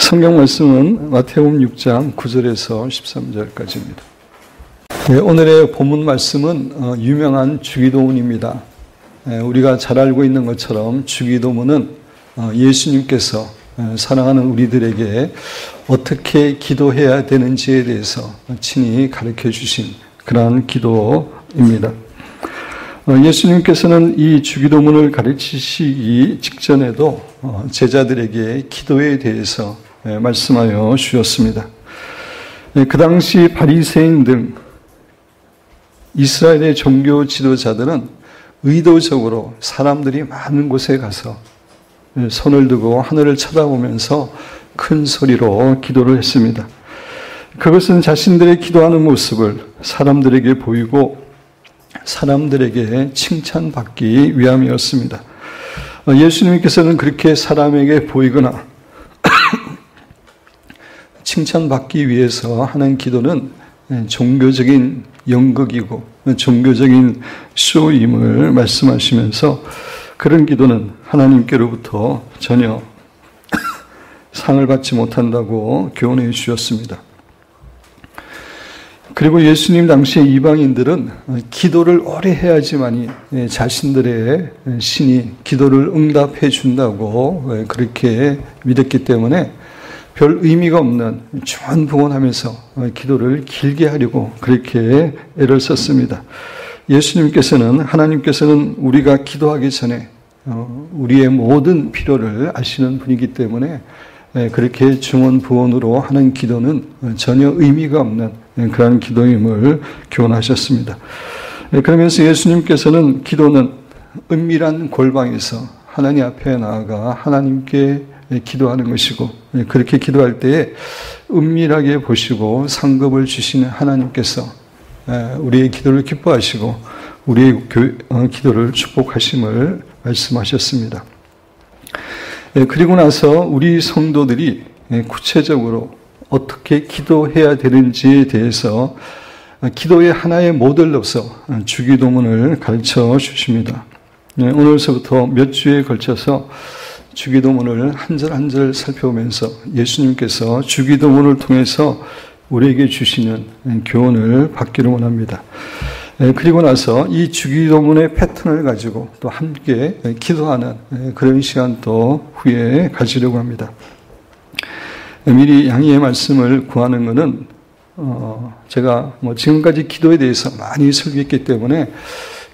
성경 말씀은 마태복음 6장 9절에서 13절까지입니다. 네, 오늘의 본문 말씀은 유명한 주기도문입니다. 우리가 잘 알고 있는 것처럼 주기도문은 예수님께서 사랑하는 우리들에게 어떻게 기도해야 되는지에 대해서 친히 가르쳐 주신 그러한 기도입니다. 예수님께서는 이 주기도문을 가르치시기 직전에도 제자들에게 기도에 대해서 말씀하여 주셨습니다. 그 당시 바리새인 등 이스라엘의 종교 지도자들은 의도적으로 사람들이 많은 곳에 가서 손을 들고 하늘을 쳐다보면서 큰 소리로 기도를 했습니다. 그것은 자신들의 기도하는 모습을 사람들에게 보이고 사람들에게 칭찬받기 위함이었습니다. 예수님께서는 그렇게 사람에게 보이거나 칭찬받기 위해서 하는 기도는 종교적인 연극이고 종교적인 쇼임을 말씀하시면서 그런 기도는 하나님께로부터 전혀 상을 받지 못한다고 교훈해 주셨습니다. 그리고 예수님 당시의 이방인들은 기도를 오래 해야지만이 자신들의 신이 기도를 응답해 준다고 그렇게 믿었기 때문에 별 의미가 없는 중언부언하면서 기도를 길게 하려고 그렇게 애를 썼습니다. 예수님께서는 하나님께서는 우리가 기도하기 전에 우리의 모든 필요를 아시는 분이기 때문에 그렇게 중언부언으로 하는 기도는 전혀 의미가 없는 그런 기도임을 교훈하셨습니다. 그러면서 예수님께서는 기도는 은밀한 골방에서 하나님 앞에 나아가 하나님께 기도하는 것이고 그렇게 기도할 때에 은밀하게 보시고 상급을 주시는 하나님께서 우리의 기도를 기뻐하시고 우리의 기도를 축복하심을 말씀하셨습니다. 그리고 나서 우리 성도들이 구체적으로 어떻게 기도해야 되는지에 대해서 기도의 하나의 모델로서 주기도문을 가르쳐 주십니다. 오늘서부터 몇 주에 걸쳐서 주기도문을 한 절 한 절 살펴보면서 예수님께서 주기도문을 통해서 우리에게 주시는 교훈을 받기를 원합니다. 그리고 나서 이 주기도문의 패턴을 가지고 또 함께 기도하는 그런 시간도 후에 가지려고 합니다. 미리 양해의 말씀을 구하는 것은 제가 지금까지 기도에 대해서 많이 설교했기 때문에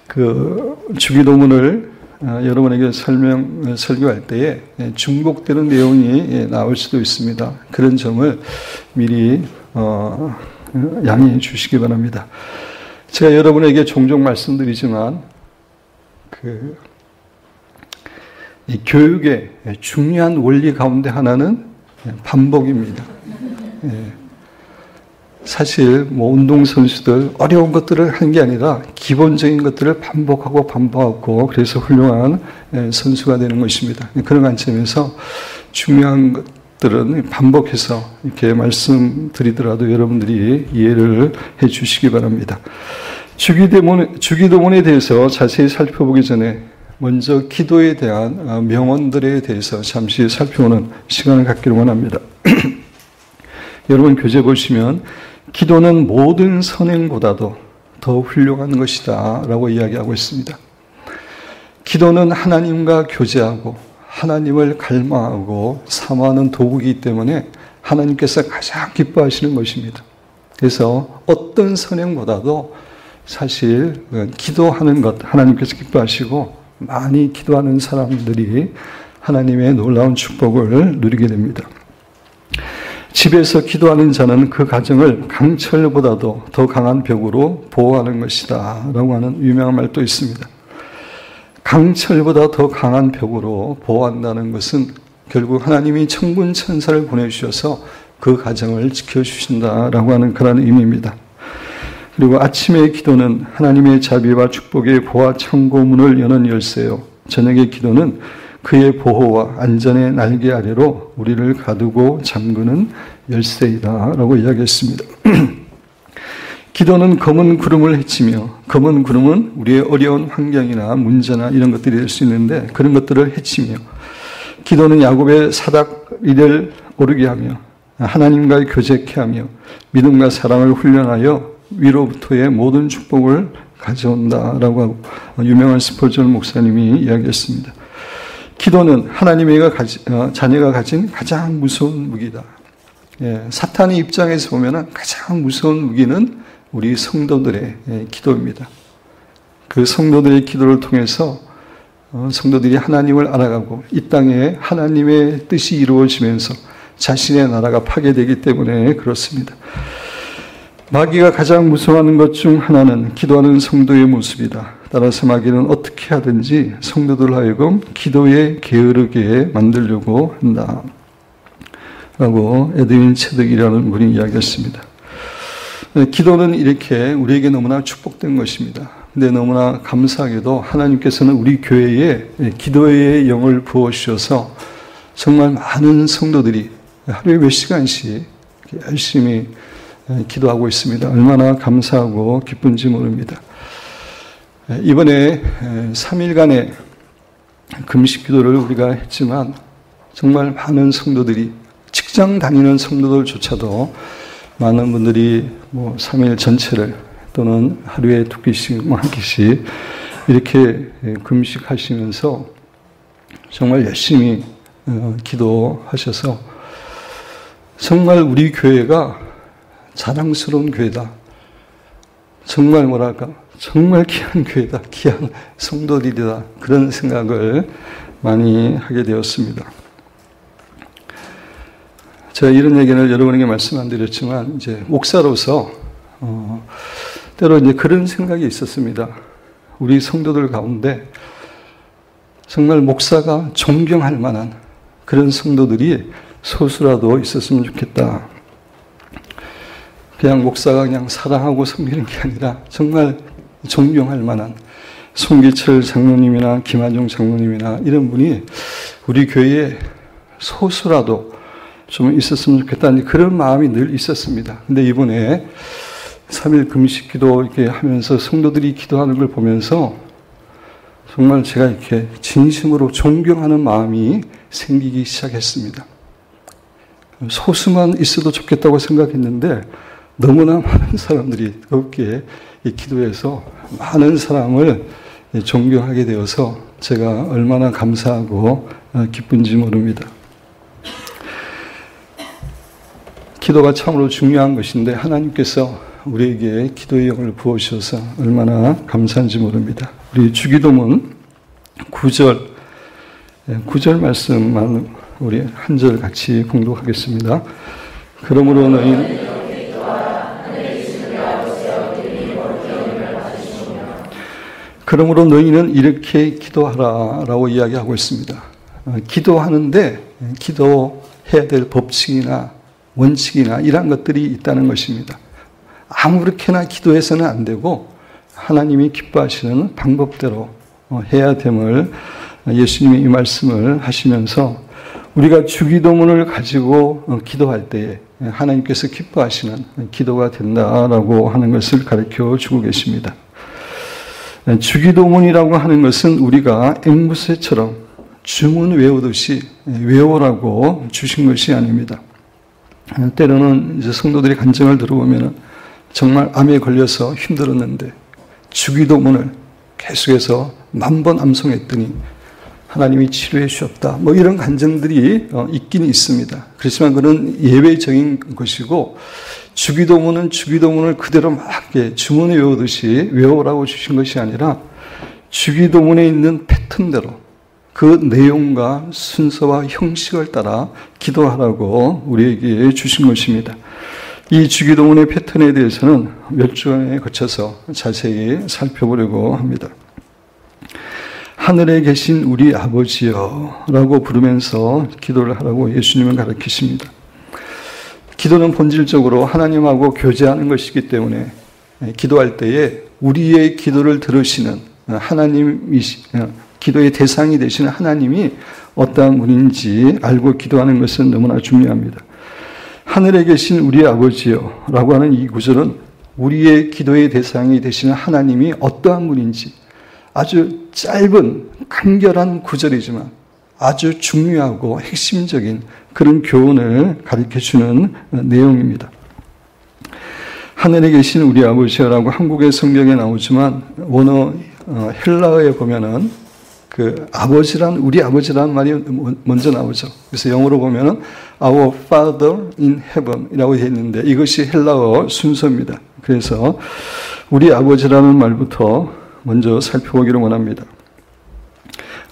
그 주기도문을 여러분에게 설교할 때에 중복되는 내용이 나올 수도 있습니다. 그런 점을 미리 양해해 주시기 바랍니다. 제가 여러분에게 종종 말씀드리지만 이 교육의 중요한 원리 가운데 하나는 반복입니다. 사실 운동선수들 어려운 것들을 하는 게 아니라 기본적인 것들을 반복하고 그래서 훌륭한 선수가 되는 것입니다. 그런 관점에서 중요한 것들은 반복해서 이렇게 말씀드리더라도 여러분들이 이해를 해 주시기 바랍니다. 주기도문에 대해서 자세히 살펴보기 전에 먼저 기도에 대한 명언들에 대해서 잠시 살펴보는 시간을 갖기를 원합니다. 여러분 교재 보시면 기도는 모든 선행보다도 더 훌륭한 것이다 라고 이야기하고 있습니다. 기도는 하나님과 교제하고 하나님을 갈망하고 사모하는 도구이기 때문에 하나님께서 가장 기뻐하시는 것입니다. 그래서 어떤 선행보다도 사실 기도하는 것 하나님께서 기뻐하시고 많이 기도하는 사람들이 하나님의 놀라운 축복을 누리게 됩니다. 집에서 기도하는 자는 그 가정을 강철보다도 더 강한 벽으로 보호하는 것이다 라고 하는 유명한 말도 있습니다. 강철보다 더 강한 벽으로 보호한다는 것은 결국 하나님이 천군 천사를 보내주셔서 그 가정을 지켜주신다라고 하는 그런 의미입니다. 그리고 아침의 기도는 하나님의 자비와 축복의 보화 창고문을 여는 열쇠요. 저녁의 기도는 그의 보호와 안전의 날개 아래로 우리를 가두고 잠그는 열쇠이다 라고 이야기했습니다. 기도는 검은 구름을 헤치며 검은 구름은 우리의 어려운 환경이나 문제나 이런 것들이 될 수 있는데 그런 것들을 헤치며 기도는 야곱의 사닥이를 오르게 하며 하나님과의 교제케 하며 믿음과 사랑을 훈련하여 위로부터의 모든 축복을 가져온다라고 하고 유명한 스펄전 목사님이 이야기했습니다. 기도는 자녀가 가진 가장 무서운 무기다. 사탄의 입장에서 보면 가장 무서운 무기는 우리 성도들의 기도입니다. 그 성도들의 기도를 통해서 성도들이 하나님을 알아가고 이 땅에 하나님의 뜻이 이루어지면서 자신의 나라가 파괴되기 때문에 그렇습니다. 마귀가 가장 무서워하는 것 중 하나는 기도하는 성도의 모습이다. 따라서 마귀는 어떻게 하든지 성도들 하여금 기도에 게으르게 만들려고 한다. 라고 에드윈 체득이라는 분이 이야기했습니다. 기도는 이렇게 우리에게 너무나 축복된 것입니다. 근데 너무나 감사하게도 하나님께서는 우리 교회에 기도의 영을 부어주셔서 정말 많은 성도들이 하루에 몇 시간씩 열심히 기도하고 있습니다. 얼마나 감사하고 기쁜지 모릅니다. 이번에 3일간의 금식 기도를 우리가 했지만 정말 많은 성도들이 직장 다니는 성도들조차도 많은 분들이 3일 전체를 또는 하루에 2끼씩, 1끼씩 이렇게 금식하시면서 정말 열심히 기도하셔서 정말 우리 교회가 자랑스러운 교회다. 정말 정말 귀한 교회다. 귀한 성도들이다. 그런 생각을 많이 하게 되었습니다. 제가 이런 얘기를 여러분에게 말씀 안 드렸지만, 이제 목사로서, 때로 이제 그런 생각이 있었습니다. 우리 성도들 가운데 정말 목사가 존경할 만한 그런 성도들이 소수라도 있었으면 좋겠다. 그냥 목사가 그냥 사랑하고 섬기는 게 아니라 정말 존경할 만한 송기철 장로님이나 김한종 장로님이나 이런 분이 우리 교회에 소수라도 좀 있었으면 좋겠다는 그런 마음이 늘 있었습니다. 근데 이번에 3일 금식 기도 이렇게 하면서 성도들이 기도하는 걸 보면서 정말 제가 이렇게 진심으로 존경하는 마음이 생기기 시작했습니다. 소수만 있어도 좋겠다고 생각했는데 너무나 많은 사람들이 뜨겁게 이 기도에서 많은 사람을 존경하게 되어서 제가 얼마나 감사하고 기쁜지 모릅니다. 기도가 참으로 중요한 것인데 하나님께서 우리에게 기도의 영을 부어주셔서 얼마나 감사한지 모릅니다. 우리 주기도문 9절 말씀만 우리 한 절 같이 공독하겠습니다. 그러므로 너희는 이렇게 기도하라 라고 이야기하고 있습니다. 기도하는데 기도해야 될 법칙이나 원칙이나 이런 것들이 있다는 것입니다. 아무렇게나 기도해서는 안 되고 하나님이 기뻐하시는 방법대로 해야 됨을 예수님이 이 말씀을 하시면서 우리가 주기도문을 가지고 기도할 때에 하나님께서 기뻐하시는 기도가 된다라고 하는 것을 가르쳐 주고 계십니다. 주기도문이라고 하는 것은 우리가 앵무새처럼 주문 외우듯이 외우라고 주신 것이 아닙니다. 때로는 이제 성도들이 간증을 들어보면 정말 암에 걸려서 힘들었는데 주기도문을 계속해서 10,000번 암송했더니 하나님이 치료해 주셨다. 이런 간증들이 있긴 있습니다. 그렇지만 그건 예외적인 것이고 주기도문은 주기도문을 그대로 막 주문을 외우듯이 외우라고 주신 것이 아니라 주기도문에 있는 패턴대로 그 내용과 순서와 형식을 따라 기도하라고 우리에게 주신 것입니다. 이 주기도문의 패턴에 대해서는 몇 주에 거쳐서 자세히 살펴보려고 합니다. 하늘에 계신 우리 아버지여 라고 부르면서 기도를 하라고 예수님은 가르치십니다. 기도는 본질적으로 하나님하고 교제하는 것이기 때문에 기도할 때에 우리의 기도를 들으시는 기도의 대상이 되시는 하나님이 어떠한 분인지 알고 기도하는 것은 너무나 중요합니다. 하늘에 계신 우리 아버지여 라고 하는 이 구절은 우리의 기도의 대상이 되시는 하나님이 어떠한 분인지 아주 짧은 간결한 구절이지만 아주 중요하고 핵심적인 그런 교훈을 가르쳐주는 내용입니다. 하늘에 계신 우리 아버지라고 한국의 성경에 나오지만 원어 헬라어에 보면은 그 아버지란 우리 아버지라는 말이 먼저 나오죠. 그래서 영어로 보면은 Our Father in Heaven이라고 되어 있는데 이것이 헬라어 순서입니다. 그래서 우리 아버지라는 말부터 먼저 살펴보기를 원합니다.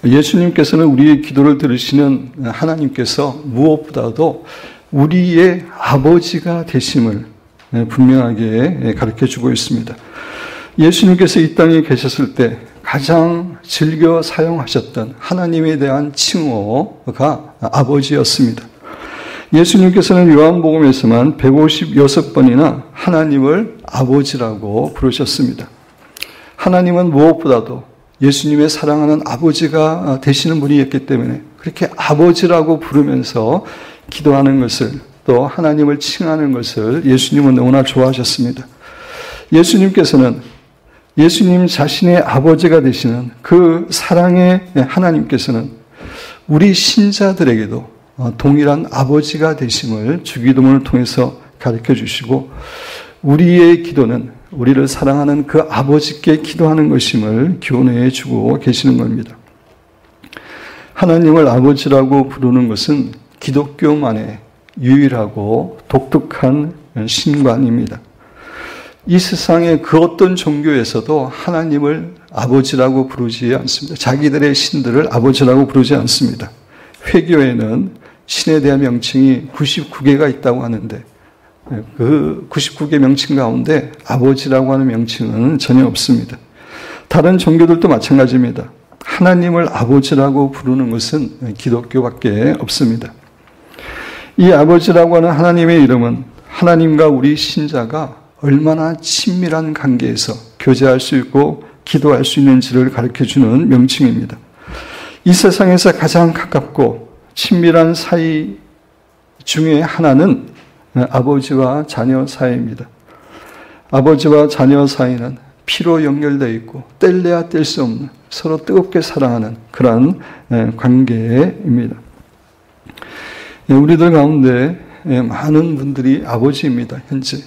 예수님께서는 우리의 기도를 들으시는 하나님께서 무엇보다도 우리의 아버지가 되심을 분명하게 가르쳐주고 있습니다. 예수님께서 이 땅에 계셨을 때 가장 즐겨 사용하셨던 하나님에 대한 칭호가 아버지였습니다. 예수님께서는 요한복음에서만 156번이나 하나님을 아버지라고 부르셨습니다. 하나님은 무엇보다도 예수님의 사랑하는 아버지가 되시는 분이었기 때문에 그렇게 아버지라고 부르면서 기도하는 것을 또 하나님을 칭하는 것을 예수님은 너무나 좋아하셨습니다. 예수님께서는 예수님 자신의 아버지가 되시는 그 사랑의 하나님께서는 우리 신자들에게도 동일한 아버지가 되심을 주기도문을 통해서 가르쳐 주시고 우리의 기도는 우리를 사랑하는 그 아버지께 기도하는 것임을 교훈해 주고 계시는 겁니다. 하나님을 아버지라고 부르는 것은 기독교만의 유일하고 독특한 신관입니다. 이 세상의 그 어떤 종교에서도 하나님을 아버지라고 부르지 않습니다. 자기들의 신들을 아버지라고 부르지 않습니다. 회교에는 신에 대한 명칭이 99개가 있다고 하는데 그 99개 명칭 가운데 아버지라고 하는 명칭은 전혀 없습니다. 다른 종교들도 마찬가지입니다. 하나님을 아버지라고 부르는 것은 기독교밖에 없습니다. 이 아버지라고 하는 하나님의 이름은 하나님과 우리 신자가 얼마나 친밀한 관계에서 교제할 수 있고 기도할 수 있는지를 가르쳐주는 명칭입니다. 이 세상에서 가장 가깝고 친밀한 사이 중에 하나는 아버지와 자녀 사이입니다. 아버지와 자녀 사이는 피로 연결되어 있고 뗄래야 뗄 수 없는 서로 뜨겁게 사랑하는 그런 관계입니다. 우리들 가운데 많은 분들이 아버지입니다. 현재.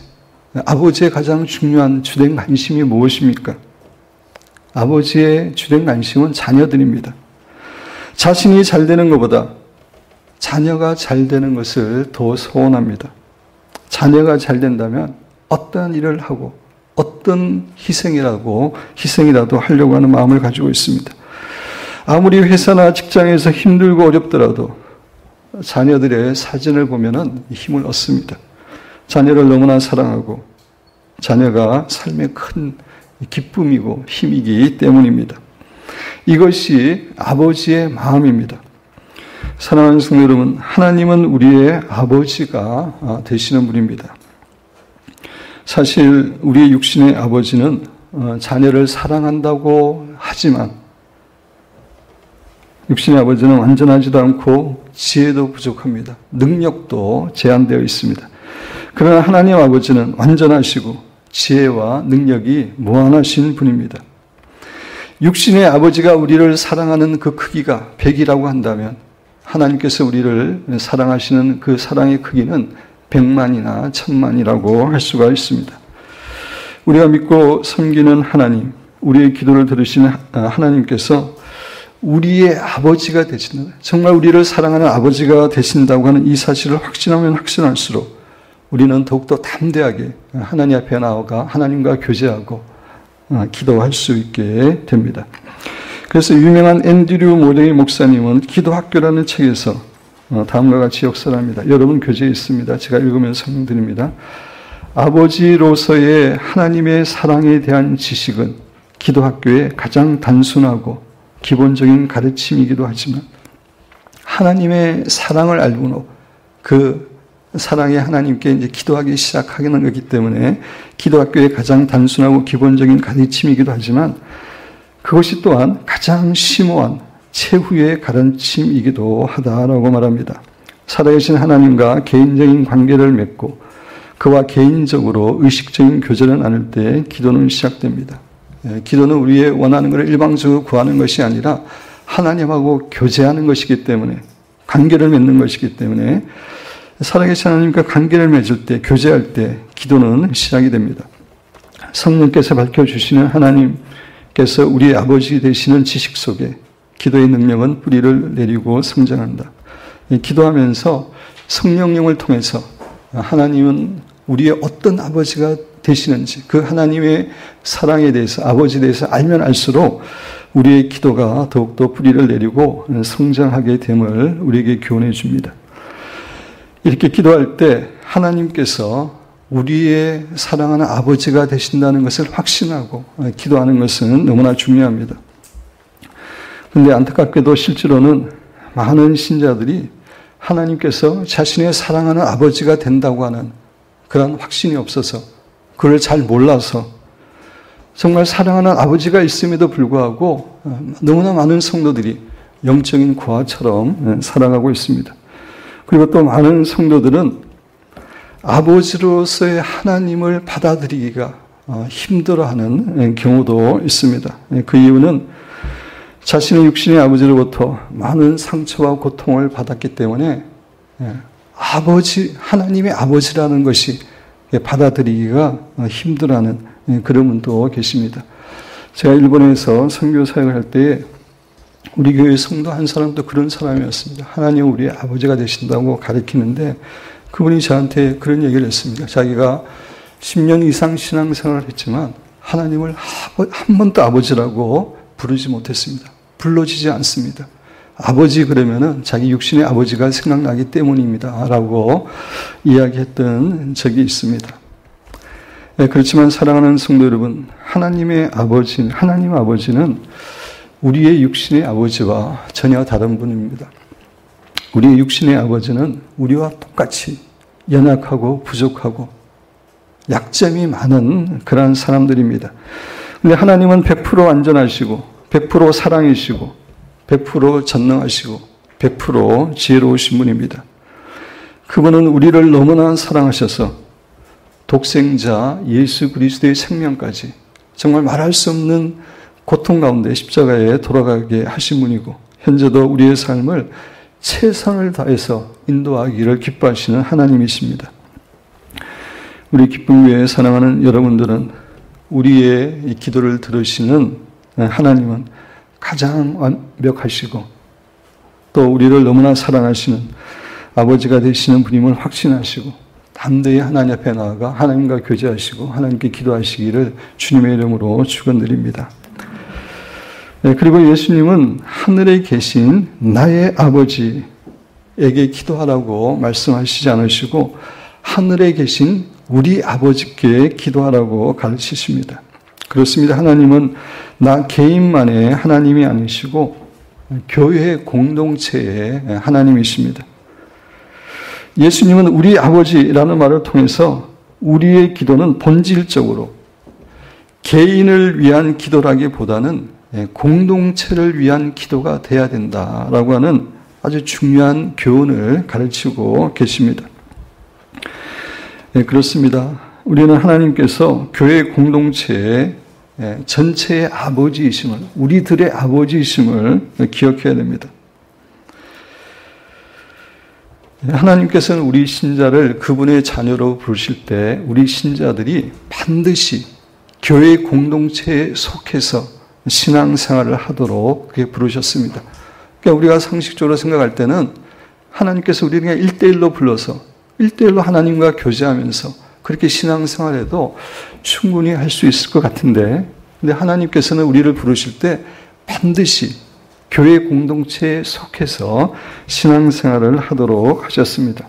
아버지의 가장 중요한 주된 관심이 무엇입니까? 아버지의 주된 관심은 자녀들입니다. 자신이 잘 되는 것보다 자녀가 잘 되는 것을 더 소원합니다. 자녀가 잘 된다면 어떤 일을 하고 어떤 희생이라도 하려고 하는 마음을 가지고 있습니다. 아무리 회사나 직장에서 힘들고 어렵더라도 자녀들의 사진을 보면 힘을 얻습니다. 자녀를 너무나 사랑하고 자녀가 삶의 큰 기쁨이고 힘이기 때문입니다. 이것이 아버지의 마음입니다. 사랑하는 성도 여러분, 하나님은 우리의 아버지가 되시는 분입니다. 사실 우리의 육신의 아버지는 자녀를 사랑한다고 하지만 육신의 아버지는 완전하지도 않고 지혜도 부족합니다. 능력도 제한되어 있습니다. 그러나 하나님 아버지는 완전하시고 지혜와 능력이 무한하신 분입니다. 육신의 아버지가 우리를 사랑하는 그 크기가 100이라고 한다면 하나님께서 우리를 사랑하시는 그 사랑의 크기는 100만이나 1000만이라고 할 수가 있습니다. 우리가 믿고 섬기는 하나님, 우리의 기도를 들으시는 하나님께서 우리의 아버지가 되신다. 정말 우리를 사랑하는 아버지가 되신다고 하는 이 사실을 확신하면 확신할수록 우리는 더욱더 담대하게 하나님 앞에 나아가 하나님과 교제하고 기도할 수 있게 됩니다. 그래서 유명한 앤드류 모레이 목사님은 기도학교라는 책에서 다음과 같이 역설을 합니다. 여러분 교재에 있습니다. 제가 읽으면서 설명드립니다. 아버지로서의 하나님의 사랑에 대한 지식은 기도학교의 가장 단순하고 기본적인 가르침이기도 하지만 하나님의 사랑을 알고 그 사랑의 하나님께 이제 기도하기 시작하는 거기 때문에 기도학교의 가장 단순하고 기본적인 가르침이기도 하지만 그것이 또한 가장 심오한 최후의 가르침이기도 하다라고 말합니다. 살아계신 하나님과 개인적인 관계를 맺고 그와 개인적으로 의식적인 교제를 나눌 때 기도는 시작됩니다. 기도는 우리의 원하는 것을 일방적으로 구하는 것이 아니라 하나님하고 교제하는 것이기 때문에, 관계를 맺는 것이기 때문에 살아계신 하나님과 관계를 맺을 때, 교제할 때 기도는 시작이 됩니다. 성령께서 밝혀주시는 하나님께서 우리의 아버지 되시는 지식 속에 기도의 능력은 뿌리를 내리고 성장한다. 기도하면서 성령님을 통해서 하나님은 우리의 어떤 아버지가 되시는지, 그 하나님의 사랑에 대해서, 아버지에 대해서 알면 알수록 우리의 기도가 더욱더 뿌리를 내리고 성장하게 됨을 우리에게 교훈해 줍니다. 이렇게 기도할 때 하나님께서 우리의 사랑하는 아버지가 되신다는 것을 확신하고 기도하는 것은 너무나 중요합니다. 그런데 안타깝게도 실제로는 많은 신자들이 하나님께서 자신의 사랑하는 아버지가 된다고 하는 그런 확신이 없어서, 그걸 잘 몰라서, 정말 사랑하는 아버지가 있음에도 불구하고 너무나 많은 성도들이 영적인 고아처럼 살아가고 있습니다. 그리고 또 많은 성도들은 아버지로서의 하나님을 받아들이기가 힘들어하는 경우도 있습니다. 그 이유는 자신의 육신의 아버지로부터 많은 상처와 고통을 받았기 때문에 하나님의 아버지라는 것이 받아들이기가 힘들어하는 그런 분도 계십니다. 제가 일본에서 선교 사역을 할 때에 우리 교회 성도 한 사람도 그런 사람이었습니다. 하나님 우리의 아버지가 되신다고 가르치는데 그분이 저한테 그런 얘기를 했습니다. 자기가 10년 이상 신앙생활을 했지만 하나님을 한 번도 아버지라고 부르지 못했습니다. 불러지지 않습니다. 아버지 그러면은 자기 육신의 아버지가 생각나기 때문입니다. 라고 이야기했던 적이 있습니다. 네, 그렇지만 사랑하는 성도 여러분, 하나님 아버지는 우리의 육신의 아버지와 전혀 다른 분입니다. 우리의 육신의 아버지는 우리와 똑같이 연약하고 부족하고 약점이 많은 그런 사람들입니다. 근데 하나님은 100% 안전하시고 100% 사랑이시고 100% 전능하시고 100% 지혜로우신 분입니다. 그분은 우리를 너무나 사랑하셔서 독생자 예수 그리스도의 생명까지 정말 말할 수 없는 고통 가운데 십자가에 돌아가게 하신 분이고, 현재도 우리의 삶을 최선을 다해서 인도하기를 기뻐하시는 하나님이십니다. 우리 기쁨 위에 사랑하는 여러분들은 우리의 이 기도를 들으시는 하나님은 가장 완벽하시고 또 우리를 너무나 사랑하시는 아버지가 되시는 분임을 확신하시고 담대히 하나님 앞에 나아가 하나님과 교제하시고 하나님께 기도하시기를 주님의 이름으로 축원드립니다. 네, 그리고 예수님은 하늘에 계신 나의 아버지에게 기도하라고 말씀하시지 않으시고 하늘에 계신 우리 아버지께 기도하라고 가르치십니다. 그렇습니다. 하나님은 나 개인만의 하나님이 아니시고 교회 공동체의 하나님이십니다. 예수님은 우리 아버지라는 말을 통해서 우리의 기도는 본질적으로 개인을 위한 기도라기보다는 공동체를 위한 기도가 돼야 된다라고 하는 아주 중요한 교훈을 가르치고 계십니다. 네, 그렇습니다. 우리는 하나님께서 교회 공동체의 전체의 아버지이심을, 우리들의 아버지이심을 기억해야 됩니다. 하나님께서는 우리 신자를 그분의 자녀로 부르실 때 우리 신자들이 반드시 교회 공동체에 속해서 신앙생활을 하도록 그렇게 부르셨습니다. 그러니까 우리가 상식적으로 생각할 때는 하나님께서 우리를 그냥 1대1로 불러서 1대1로 하나님과 교제하면서 그렇게 신앙생활해도 충분히 할 수 있을 것 같은데, 근데 하나님께서는 우리를 부르실 때 반드시 교회 공동체에 속해서 신앙생활을 하도록 하셨습니다.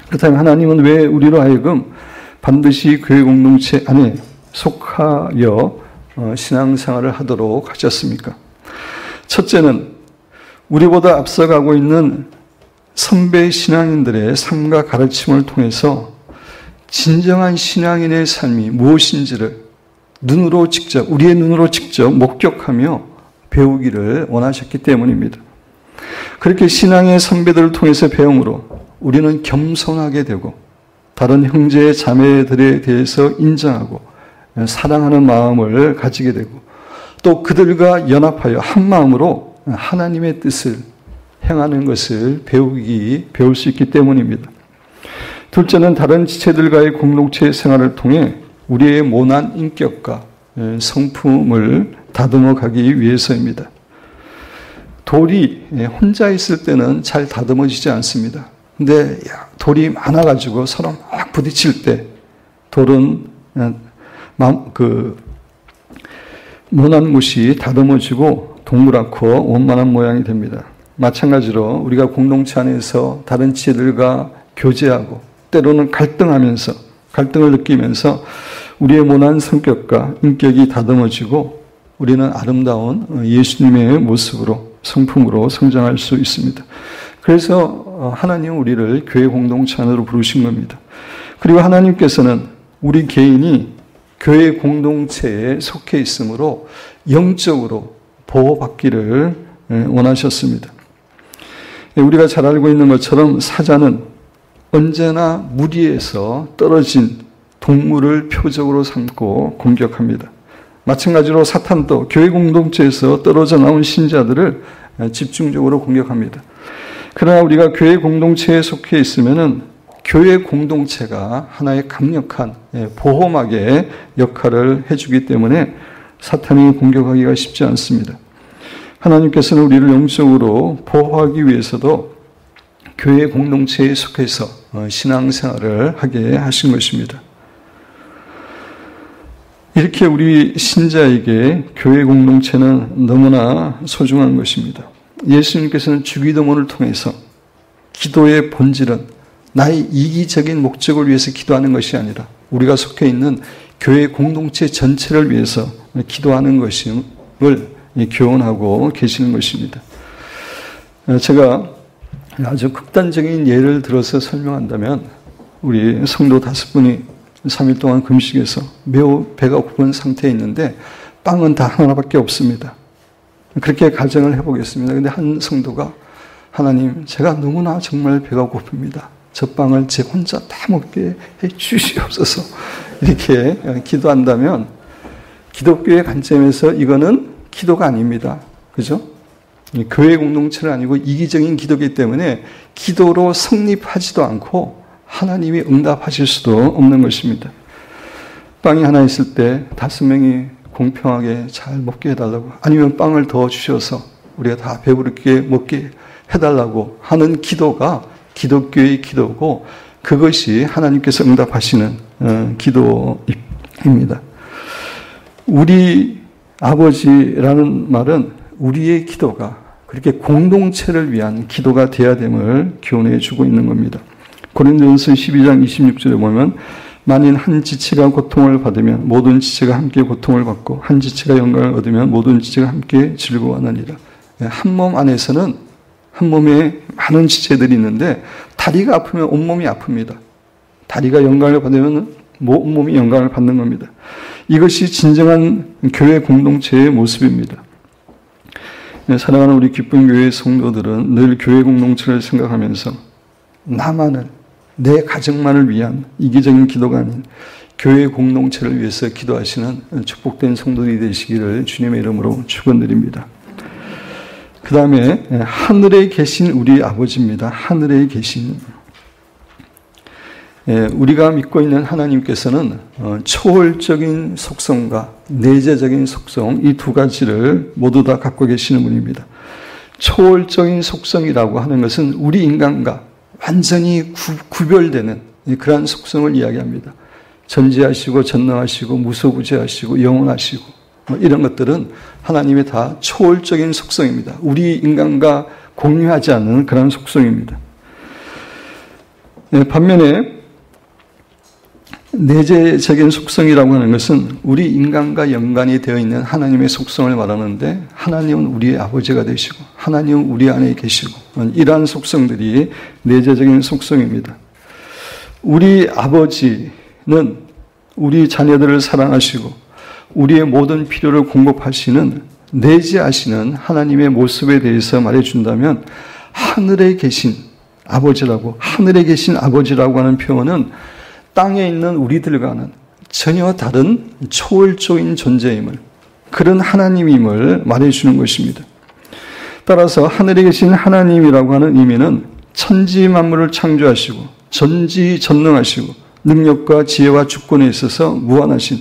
그렇다면 하나님은 왜 우리로 하여금 반드시 교회 공동체 안에 속하여 신앙생활을 하도록 하셨습니까? 첫째는 우리보다 앞서가고 있는 선배 신앙인들의 삶과 가르침을 통해서 진정한 신앙인의 삶이 무엇인지를 우리의 눈으로 직접 목격하며 배우기를 원하셨기 때문입니다. 그렇게 신앙의 선배들을 통해서 배움으로 우리는 겸손하게 되고 다른 형제 자매들에 대해서 인정하고 사랑하는 마음을 가지게 되고 또 그들과 연합하여 한 마음으로 하나님의 뜻을 행하는 것을 배울 수 있기 때문입니다. 둘째는 다른 지체들과의 공동체 생활을 통해 우리의 모난 인격과 성품을 다듬어 가기 위해서입니다. 돌이 혼자 있을 때는 잘 다듬어지지 않습니다. 근데 돌이 많아가지고 서로 막 부딪힐 때 돌은 모난 곳이 다듬어지고 동그랗고 원만한 모양이 됩니다. 마찬가지로 우리가 공동체 안에서 다른 지체들과 교제하고 때로는 갈등을 느끼면서 우리의 모난 성격과 인격이 다듬어지고 우리는 아름다운 예수님의 모습으로 성품으로 성장할 수 있습니다. 그래서 하나님은 우리를 교회 공동체 안으로 부르신 겁니다. 그리고 하나님께서는 우리 개인이 교회 공동체에 속해 있으므로 영적으로 보호받기를 원하셨습니다. 우리가 잘 알고 있는 것처럼 사자는 언제나 무리에서 떨어진 동물을 표적으로 삼고 공격합니다. 마찬가지로 사탄도 교회 공동체에서 떨어져 나온 신자들을 집중적으로 공격합니다. 그러나 우리가 교회 공동체에 속해 있으면은 교회 공동체가 하나의 강력한 보호막의 역할을 해주기 때문에 사탄이 공격하기가 쉽지 않습니다. 하나님께서는 우리를 영적으로 보호하기 위해서도 교회 공동체에 속해서 신앙생활을 하게 하신 것입니다. 이렇게 우리 신자에게 교회 공동체는 너무나 소중한 것입니다. 예수님께서는 주기도문을 통해서 기도의 본질은 나의 이기적인 목적을 위해서 기도하는 것이 아니라 우리가 속해 있는 교회 공동체 전체를 위해서 기도하는 것임을 교훈하고 계시는 것입니다. 제가 아주 극단적인 예를 들어서 설명한다면 우리 성도 5분이 3일 동안 금식해서 매우 배가 고픈 상태에 있는데 빵은 다 하나밖에 없습니다. 그렇게 가정을 해보겠습니다. 근데 한 성도가 하나님, 제가 너무나 정말 배가 고픕니다. 저 빵을 제 혼자 다 먹게 해 주시옵소서. 이렇게 기도한다면 기독교의 관점에서 이거는 기도가 아닙니다. 그죠? 교회 공동체는 아니고 이기적인 기도이기 때문에 기도로 성립하지도 않고 하나님이 응답하실 수도 없는 것입니다. 빵이 하나 있을 때 5명이 공평하게 잘 먹게 해달라고, 아니면 빵을 더 주셔서 우리가 다 배부르게 먹게 해달라고 하는 기도가 기독교의 기도고 그것이 하나님께서 응답하시는 기도입니다. 우리 아버지라는 말은 우리의 기도가 그렇게 공동체를 위한 기도가 되어야 됨을 교훈해 주고 있는 겁니다. 고린도전서 12장 26절에 보면 만일 한 지체가 고통을 받으면 모든 지체가 함께 고통을 받고 한 지체가 영광을 얻으면 모든 지체가 함께 즐거워하느니라. 한 몸 안에서는 한 몸에 많은 지체들이 있는데 다리가 아프면 온몸이 아픕니다. 다리가 영광을 받으면 온몸이 영광을 받는 겁니다. 이것이 진정한 교회 공동체의 모습입니다. 사랑하는 우리 기쁜 교회 성도들은 늘 교회 공동체를 생각하면서 나만을, 내 가정만을 위한 이기적인 기도가 아닌 교회 공동체를 위해서 기도하시는 축복된 성도들이 되시기를 주님의 이름으로 축원드립니다. 그 다음에 하늘에 계신 우리 아버지입니다. 하늘에 계신 우리가 믿고 있는 하나님께서는 초월적인 속성과 내재적인 속성 이 두 가지를 모두 다 갖고 계시는 분입니다. 초월적인 속성이라고 하는 것은 우리 인간과 완전히 구별되는 그러한 속성을 이야기합니다. 전지하시고 전능하시고 무소부재하시고 영원하시고 이런 것들은 하나님의 다 초월적인 속성입니다. 우리 인간과 공유하지 않는 그런 속성입니다. 반면에 내재적인 속성이라고 하는 것은 우리 인간과 연관이 되어 있는 하나님의 속성을 말하는데 하나님은 우리의 아버지가 되시고 하나님은 우리 안에 계시고 이러한 속성들이 내재적인 속성입니다. 우리 아버지는 우리 자녀들을 사랑하시고 우리의 모든 필요를 공급하시는 내재하시는 하나님의 모습에 대해서 말해준다면 하늘에 계신 아버지라고 하는 표현은 땅에 있는 우리들과는 전혀 다른 초월적인 존재임을, 그런 하나님임을 말해주는 것입니다. 따라서 하늘에 계신 하나님이라고 하는 의미는 천지 만물을 창조하시고 전지전능하시고 능력과 지혜와 주권에 있어서 무한하신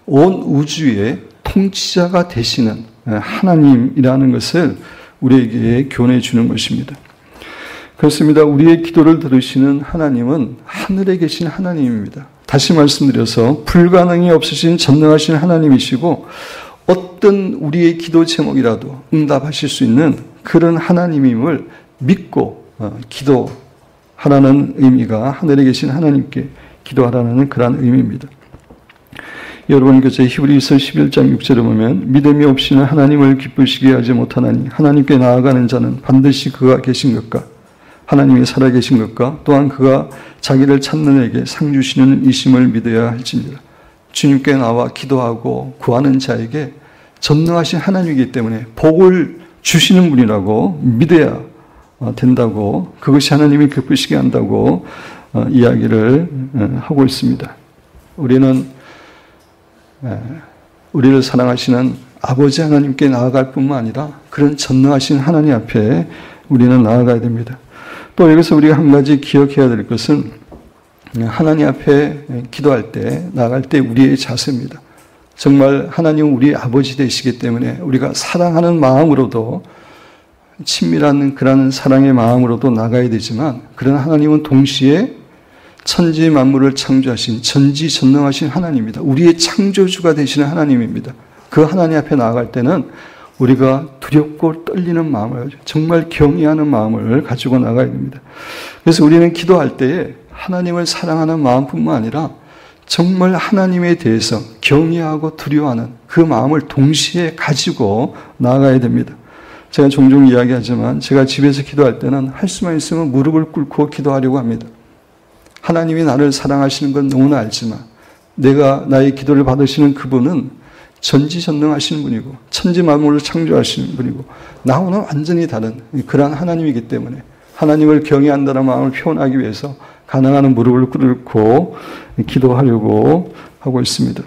온 우주의 통치자가 되시는 하나님이라는 것을 우리에게 교훈해 주는 것입니다. 그렇습니다. 우리의 기도를 들으시는 하나님은 하늘에 계신 하나님입니다. 다시 말씀드려서 불가능이 없으신 전능하신 하나님이시고 어떤 우리의 기도 제목이라도 응답하실 수 있는 그런 하나님임을 믿고 기도하라는 의미가 하늘에 계신 하나님께 기도하라는 그러한 의미입니다. 여러분 그 히브리서 11장 6절에 보면 믿음이 없이는 하나님을 기쁘시게 하지 못하나니 하나님께 나아가는 자는 반드시 그가 계신 것과 하나님이 살아계신 것과 또한 그가 자기를 찾는 에게 상 주시는 이심을 믿어야 할지니라. 주님께 나와 기도하고 구하는 자에게 전능하신 하나님이기 때문에 복을 주시는 분이라고 믿어야 된다고, 그것이 하나님이 기쁘시게 한다고 이야기를 하고 있습니다. 우리는 우리를 사랑하시는 아버지 하나님께 나아갈 뿐만 아니라 그런 전능하신 하나님 앞에 우리는 나아가야 됩니다. 또 여기서 우리가 한 가지 기억해야 될 것은 하나님 앞에 기도할 때, 나아갈 때 우리의 자세입니다. 정말 하나님은 우리 아버지 되시기 때문에 우리가 사랑하는 마음으로도, 친밀한 그런 사랑의 마음으로도 나가야 되지만, 그러나 하나님은 동시에 천지 만물을 창조하신 전지전능하신 하나님입니다. 우리의 창조주가 되시는 하나님입니다. 그 하나님 앞에 나아갈 때는 우리가 두렵고 떨리는 마음을, 정말 경외하는 마음을 가지고 나가야 됩니다. 그래서 우리는 기도할 때에 하나님을 사랑하는 마음뿐만 아니라 정말 하나님에 대해서 경외하고 두려워하는 그 마음을 동시에 가지고 나아가야 됩니다. 제가 종종 이야기하지만 제가 집에서 기도할 때는 할 수만 있으면 무릎을 꿇고 기도하려고 합니다. 하나님이 나를 사랑하시는 건 너무나 알지만 내가 나의 기도를 받으시는 그분은 전지전능하신 분이고 천지 만물을 창조하시는 분이고 나와는 완전히 다른 그러한 하나님이기 때문에 하나님을 경외한다는 마음을 표현하기 위해서 가능한 한 무릎을 꿇고 기도하려고 하고 있습니다.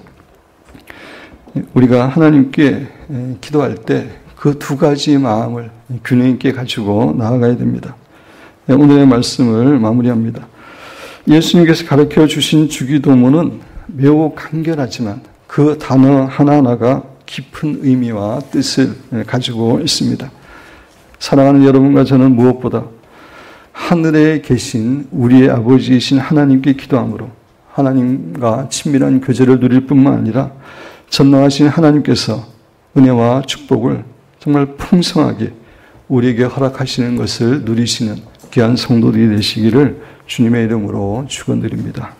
우리가 하나님께 기도할 때 그 두 가지의 마음을 균형 있게 가지고 나아가야 됩니다. 오늘의 말씀을 마무리합니다. 예수님께서 가르쳐 주신 주기도문은 매우 간결하지만 그 단어 하나하나가 깊은 의미와 뜻을 가지고 있습니다. 사랑하는 여러분과 저는 무엇보다 하늘에 계신 우리의 아버지이신 하나님께 기도함으로 하나님과 친밀한 교제를 누릴 뿐만 아니라 전능하신 하나님께서 은혜와 축복을 정말 풍성하게 우리에게 허락하시는 것을 누리시는 귀한 성도들이 되시기를 주님의 이름으로 축원드립니다.